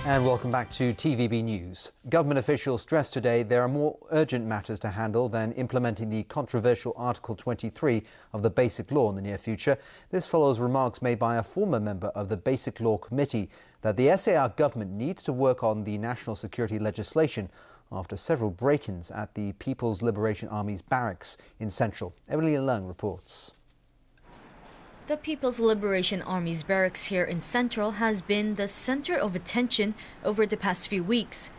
And welcome back to TVB News. Government officials stressed today there are more urgent matters to handle than implementing the controversial Article 23 of the Basic Law in the near future. This follows remarks made by a former member of the Basic Law Committee that the SAR government needs to work on the national security legislation after several break-ins at the People's Liberation Army's barracks in Central. Evelyn Leung reports. The People's Liberation Army's barracks here in Central has been the center of attention over the past few weeks.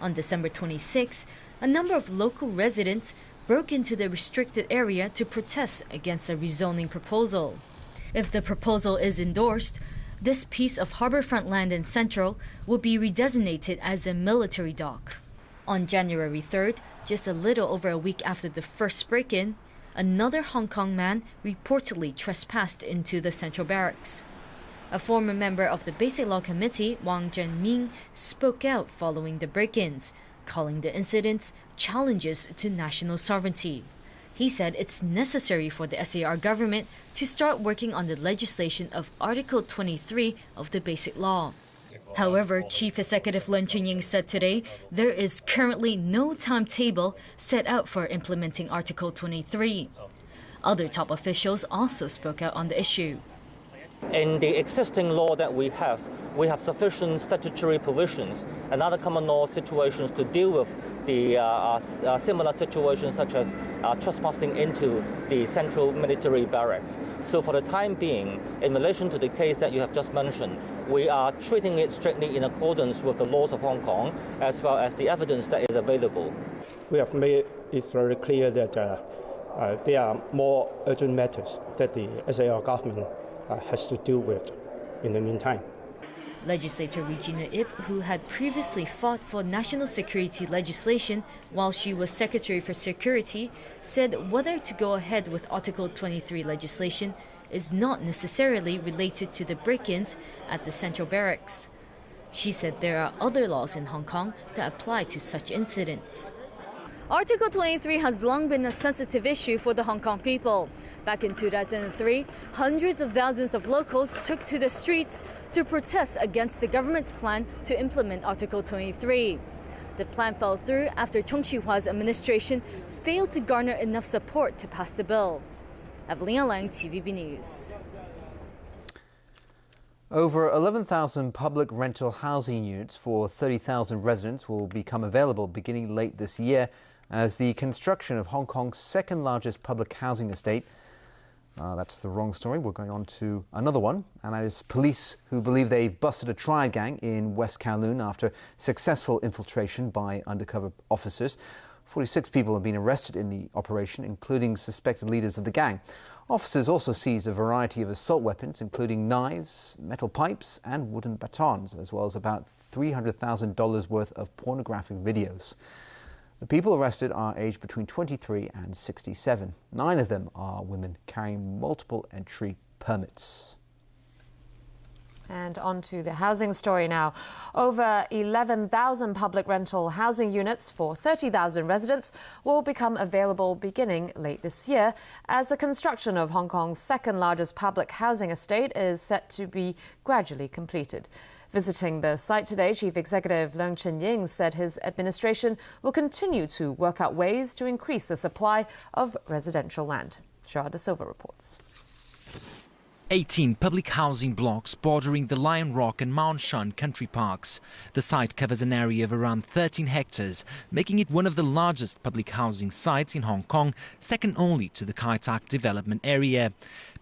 On December 26, a number of local residents broke into the restricted area to protest against a rezoning proposal. If the proposal is endorsed, this piece of harborfront land in Central will be redesignated as a military dock. On January 3rd, just a little over a week after the first break-in, another Hong Kong man reportedly trespassed into the Central Barracks. A former member of the Basic Law Committee, Wang Zhenming, spoke out following the break-ins, calling the incidents challenges to national sovereignty. He said it's necessary for the SAR government to start working on the legislation of Article 23 of the Basic Law. However, Chief Executive Leung Chun-ying said today there is currently no timetable set out for implementing Article 23. Other top officials also spoke out on the issue. In the existing law that we have sufficient statutory provisions and other common law situations to deal with the similar situations such as trespassing into the central military barracks. So for the time being, in relation to the case that you have just mentioned, we are treating it strictly in accordance with the laws of Hong Kong as well as the evidence that is available. We have made it very clear that there are more urgent matters that the SAR government has to deal with in the meantime. Legislator Regina Ip, who had previously fought for national security legislation while she was Secretary for Security, said whether to go ahead with Article 23 legislation is not necessarily related to the break-ins at the Central Barracks. She said there are other laws in Hong Kong that apply to such incidents. Article 23 has long been a sensitive issue for the Hong Kong people. Back in 2003, hundreds of thousands of locals took to the streets to protest against the government's plan to implement Article 23. The plan fell through after Tung Chee-hwa's administration failed to garner enough support to pass the bill. Evelyn Leung, TVB News. Over 11,000 public rental housing units for 30,000 residents will become available beginning late this year as the construction of Hong Kong's second largest public housing estate. That's the wrong story. We're going on to another one, and that is police who believe they've busted a triad gang in West Kowloon after successful infiltration by undercover officers. 46 people have been arrested in the operation, including suspected leaders of the gang. Officers also seized a variety of assault weapons, including knives, metal pipes and wooden batons, as well as about $300,000 worth of pornographic videos. The people arrested are aged between 23 and 67. 9 of them are women carrying multiple entry permits. And on to the housing story now. Over 11,000 public rental housing units for 30,000 residents will become available beginning late this year as the construction of Hong Kong's second largest public housing estate is set to be gradually completed. Visiting the site today, Chief Executive Leung Chun-ying said his administration will continue to work out ways to increase the supply of residential land. Shah De Silva reports. 18 public housing blocks bordering the Lion Rock and Mount Shan country parks. The site covers an area of around 13 hectares, making it one of the largest public housing sites in Hong Kong, second only to the Kai Tak development area.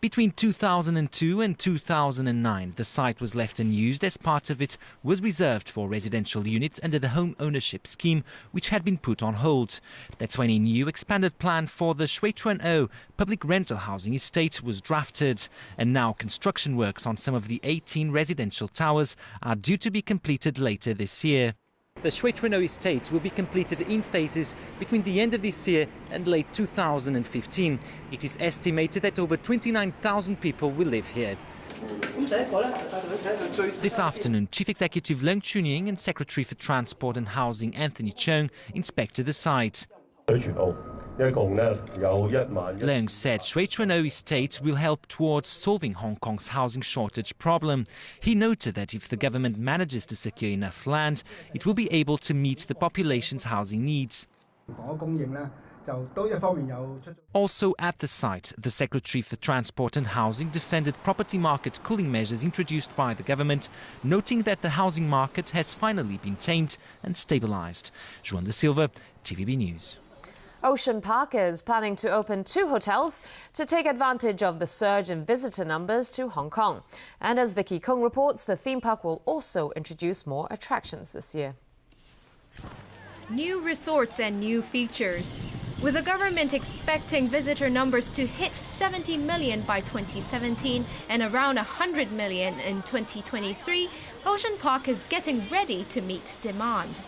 Between 2002 and 2009, the site was left unused as part of it was reserved for residential units under the home ownership scheme, which had been put on hold. That's when a new expanded plan for the Shui Chuan O public rental housing estate was drafted. And now construction works on some of the 18 residential towers are due to be completed later this year. The Shui Chuan O estate will be completed in phases between the end of this year and late 2015. It is estimated that over 29,000 people will live here. This afternoon, Chief Executive Leung Chun-ying and Secretary for Transport and Housing Anthony Cheung inspected the site. Leung said Shui-Chuen-O estate will help towards solving Hong Kong's housing shortage problem. He noted that if the government manages to secure enough land, it will be able to meet the population's housing needs. Also at the site, the Secretary for Transport and Housing defended property market cooling measures introduced by the government, noting that the housing market has finally been tamed and stabilised. João da Silva, TVB News. Ocean Park is planning to open 2 hotels to take advantage of the surge in visitor numbers to Hong Kong. And as Vicky Kung reports, the theme park will also introduce more attractions this year. New resorts and new features. With the government expecting visitor numbers to hit 70 million by 2017 and around 100 million in 2023, Ocean Park is getting ready to meet demand.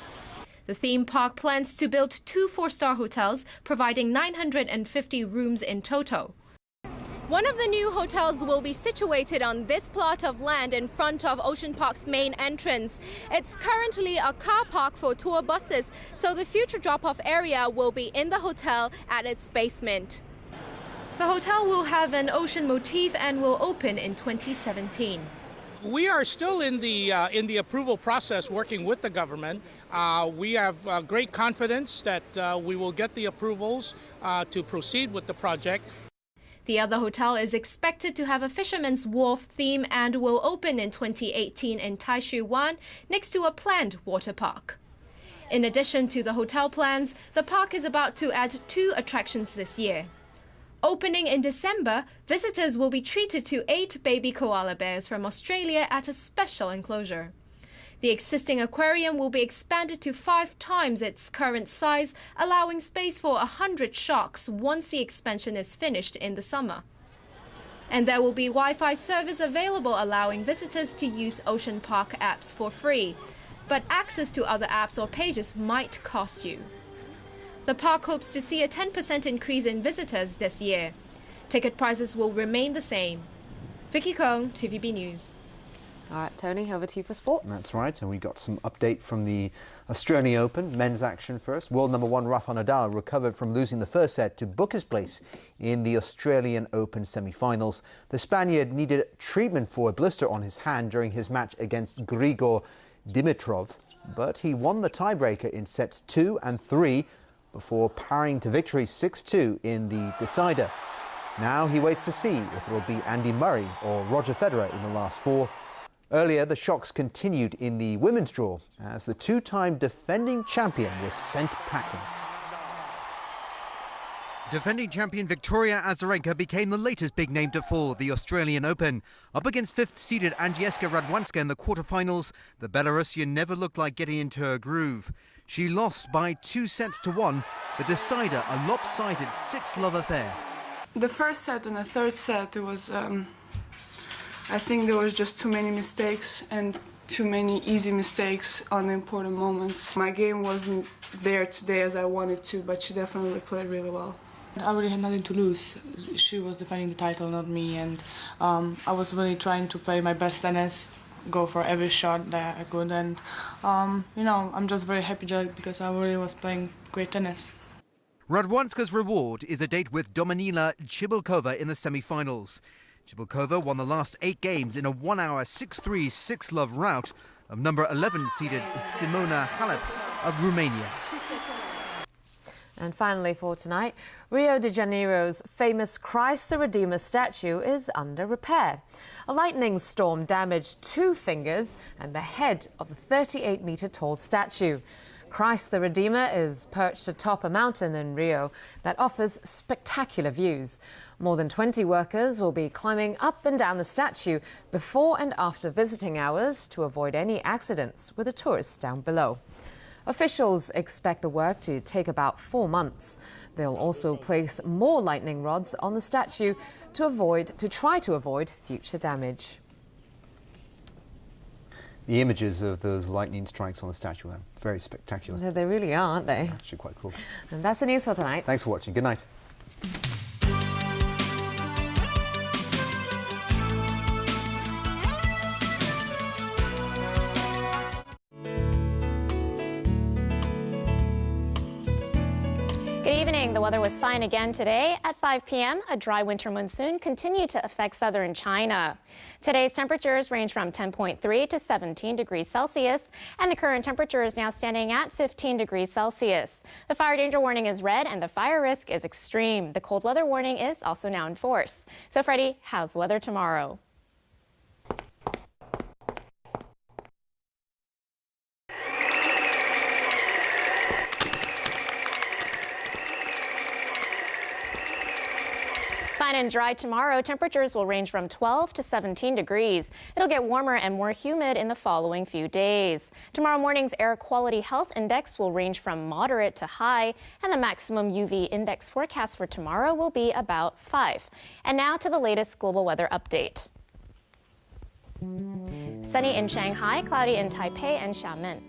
The theme park plans to build 2 4-star hotels, providing 950 rooms in total. One of the new hotels will be situated on this plot of land in front of Ocean Park's main entrance. It's currently a car park for tour buses, so the future drop-off area will be in the hotel at its basement. The hotel will have an ocean motif and will open in 2017. We are still in the approval process working with the government. We have great confidence that we will get the approvals to proceed with the project. The other hotel is expected to have a Fisherman's Wharf theme and will open in 2018 in Tai Shui Wan, next to a planned water park. In addition to the hotel plans, the park is about to add 2 attractions this year. Opening in December, visitors will be treated to 8 baby koala bears from Australia at a special enclosure. The existing aquarium will be expanded to 5 times its current size, allowing space for 100 sharks once the expansion is finished in the summer. And there will be Wi-Fi service available, allowing visitors to use Ocean Park apps for free. But access to other apps or pages might cost you. The park hopes to see a 10% increase in visitors this year. Ticket prices will remain the same. Vicky Kong, TVB News. All right, Tony, over to you for sports. That's right, and we got some update from the Australian Open, men's action first. World number 1 Rafael Nadal recovered from losing the first set to book his place in the Australian Open semi-finals. The Spaniard needed treatment for a blister on his hand during his match against Grigor Dimitrov, but he won the tiebreaker in sets 2 and 3 before powering to victory 6-2 in the decider. Now he waits to see if it will be Andy Murray or Roger Federer in the last 4. Earlier, the shocks continued in the women's draw as the 2-time defending champion was sent packing. Defending champion Victoria Azarenka became the latest big name to fall at the Australian Open. Up against 5th-seeded Agnieszka Radwanska in the quarterfinals, the Belarusian never looked like getting into her groove. She lost by 2-1, the decider a lopsided 6-love affair. The first set and the third set, it was, I think there was just too many mistakes and too many easy mistakes on the important moments. My game wasn't there today as I wanted to, but she definitely played really well. I really had nothing to lose. She was defending the title, not me, and I was really trying to play my best tennis, go for every shot that I could, and I'm just very happy because I really was playing great tennis. Radwanska's reward is a date with Dominila Cibulkova in the semi-finals. Cibulkova won the last 8 games in a 1-hour 6-3, 6-love rout of number 11-seeded Simona Halep of Romania. And finally for tonight, Rio de Janeiro's famous Christ the Redeemer statue is under repair. A lightning storm damaged 2 fingers and the head of the 38-metre tall statue. Christ the Redeemer is perched atop a mountain in Rio that offers spectacular views. More than 20 workers will be climbing up and down the statue before and after visiting hours to avoid any accidents with the tourists down below. Officials expect the work to take about 4 months. They'll also place more lightning rods on the statue to try to avoid future damage. The images of those lightning strikes on the statue are very spectacular. They really are, aren't they? Actually quite cool. And that's the news for tonight. Thanks for watching. Good night. Good evening. morning, the weather was fine again today. At 5 p.m., a dry winter monsoon continued to affect southern China. Today's temperatures range from 10.3 to 17 degrees Celsius, and the current temperature is now standing at 15 degrees Celsius. The fire danger warning is red, and the fire risk is extreme. The cold weather warning is also now in force. So, Freddie, how's the weather tomorrow? Fine and dry tomorrow. Temperatures will range from 12 to 17 degrees. It'll get warmer and more humid in the following few days. Tomorrow morning's air quality health index will range from moderate to high, and the maximum UV index forecast for tomorrow will be about 5. And now to the latest global weather update. Sunny in Shanghai, cloudy in Taipei and Xiamen.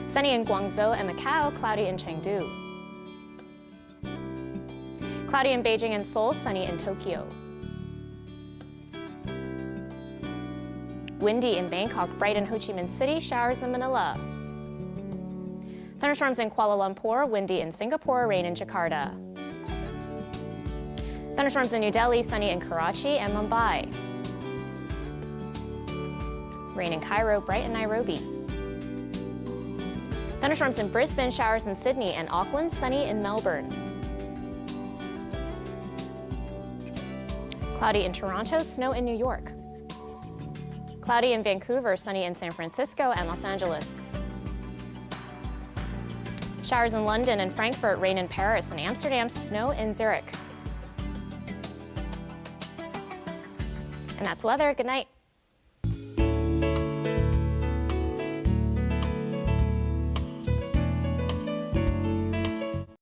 Sunny in Guangzhou and Macau, cloudy in Chengdu. Cloudy in Beijing and Seoul, sunny in Tokyo. Windy in Bangkok, bright in Ho Chi Minh City, showers in Manila. Thunderstorms in Kuala Lumpur, windy in Singapore, rain in Jakarta. Thunderstorms in New Delhi, sunny in Karachi and Mumbai. Rain in Cairo, bright in Nairobi. Thunderstorms in Brisbane, showers in Sydney and Auckland, sunny in Melbourne. Cloudy in Toronto, snow in New York. Cloudy in Vancouver, sunny in San Francisco and Los Angeles. Showers in London and Frankfurt, rain in Paris and Amsterdam, snow in Zurich. And that's weather. Good night.